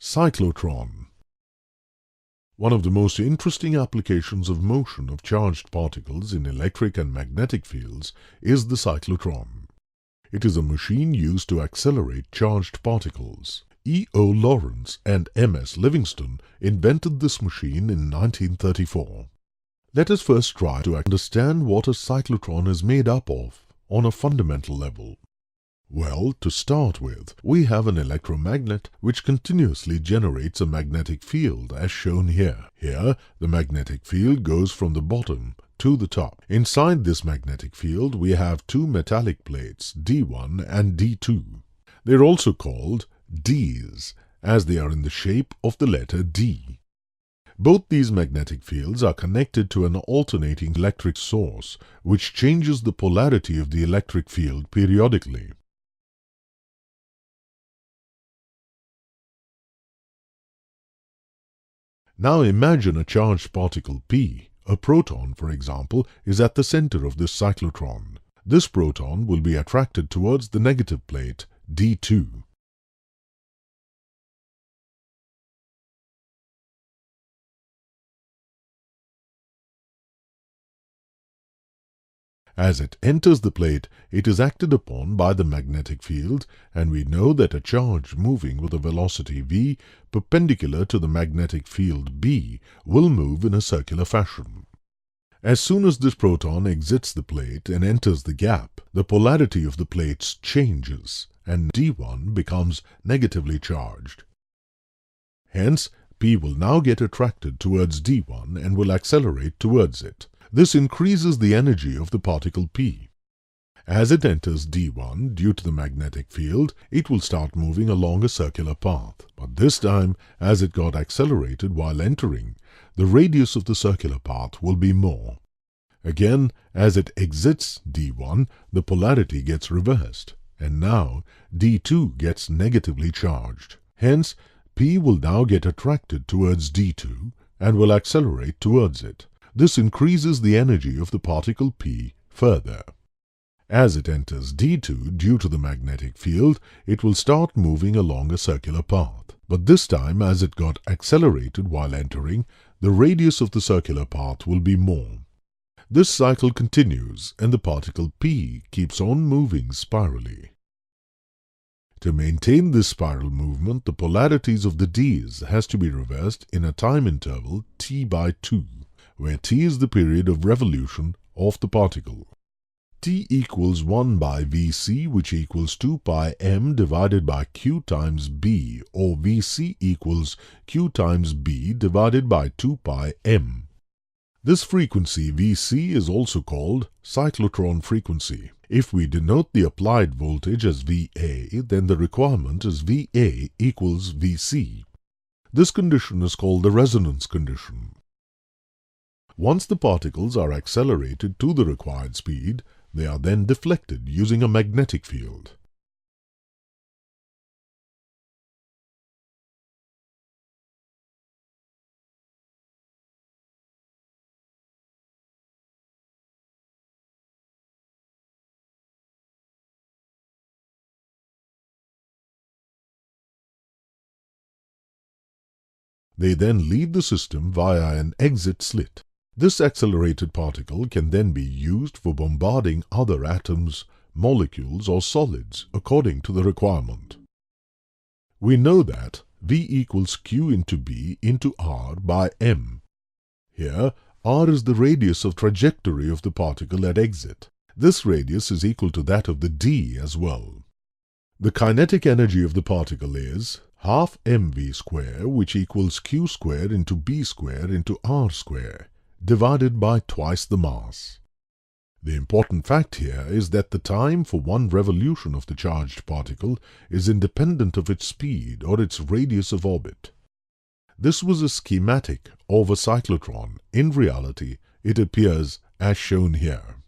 Cyclotron. One of the most interesting applications of motion of charged particles in electric and magnetic fields is the cyclotron. It is a machine used to accelerate charged particles. E.O. Lawrence and M.S. Livingston invented this machine in 1934. Let us first try to understand what a cyclotron is made up of on a fundamental level. Well, to start with, we have an electromagnet which continuously generates a magnetic field as shown here. Here, the magnetic field goes from the bottom to the top. Inside this magnetic field, we have two metallic plates, D1 and D2. They are also called Ds, as they are in the shape of the letter D. Both these magnetic fields are connected to an alternating electric source, which changes the polarity of the electric field periodically. Now imagine a charged particle P, a proton for example, is at the center of this cyclotron. This proton will be attracted towards the negative plate, D2. As it enters the plate, it is acted upon by the magnetic field, and we know that a charge moving with a velocity v perpendicular to the magnetic field B will move in a circular fashion. As soon as this proton exits the plate and enters the gap, the polarity of the plates changes, and D1 becomes negatively charged. Hence, P will now get attracted towards D1 and will accelerate towards it. This increases the energy of the particle P. As it enters D1, due to the magnetic field, it will start moving along a circular path. But this time, as it got accelerated while entering, the radius of the circular path will be more. Again, as it exits D1, the polarity gets reversed, and now D2 gets negatively charged. Hence, P will now get attracted towards D2 and will accelerate towards it. This increases the energy of the particle P further. As it enters D2 due to the magnetic field, it will start moving along a circular path. But this time, as it got accelerated while entering, the radius of the circular path will be more. This cycle continues and the particle P keeps on moving spirally. To maintain this spiral movement, the polarities of the Ds has to be reversed in a time interval t by 2. Where t is the period of revolution of the particle. T equals 1 by Vc, which equals 2 pi m divided by q times b, or Vc equals q times b divided by 2 pi m. This frequency Vc is also called cyclotron frequency. If we denote the applied voltage as Va, then the requirement is Va equals Vc. This condition is called the resonance condition. Once the particles are accelerated to the required speed, they are then deflected using a magnetic field. They then leave the system via an exit slit. This accelerated particle can then be used for bombarding other atoms, molecules or solids according to the requirement. We know that V equals Q into B into R by M. Here, R is the radius of trajectory of the particle at exit. This radius is equal to that of the D as well. The kinetic energy of the particle is half mv square, which equals Q square into B square into R square, divided by twice the mass. The important fact here is that the time for one revolution of the charged particle is independent of its speed or its radius of orbit. This was a schematic of a cyclotron. In reality, it appears as shown here.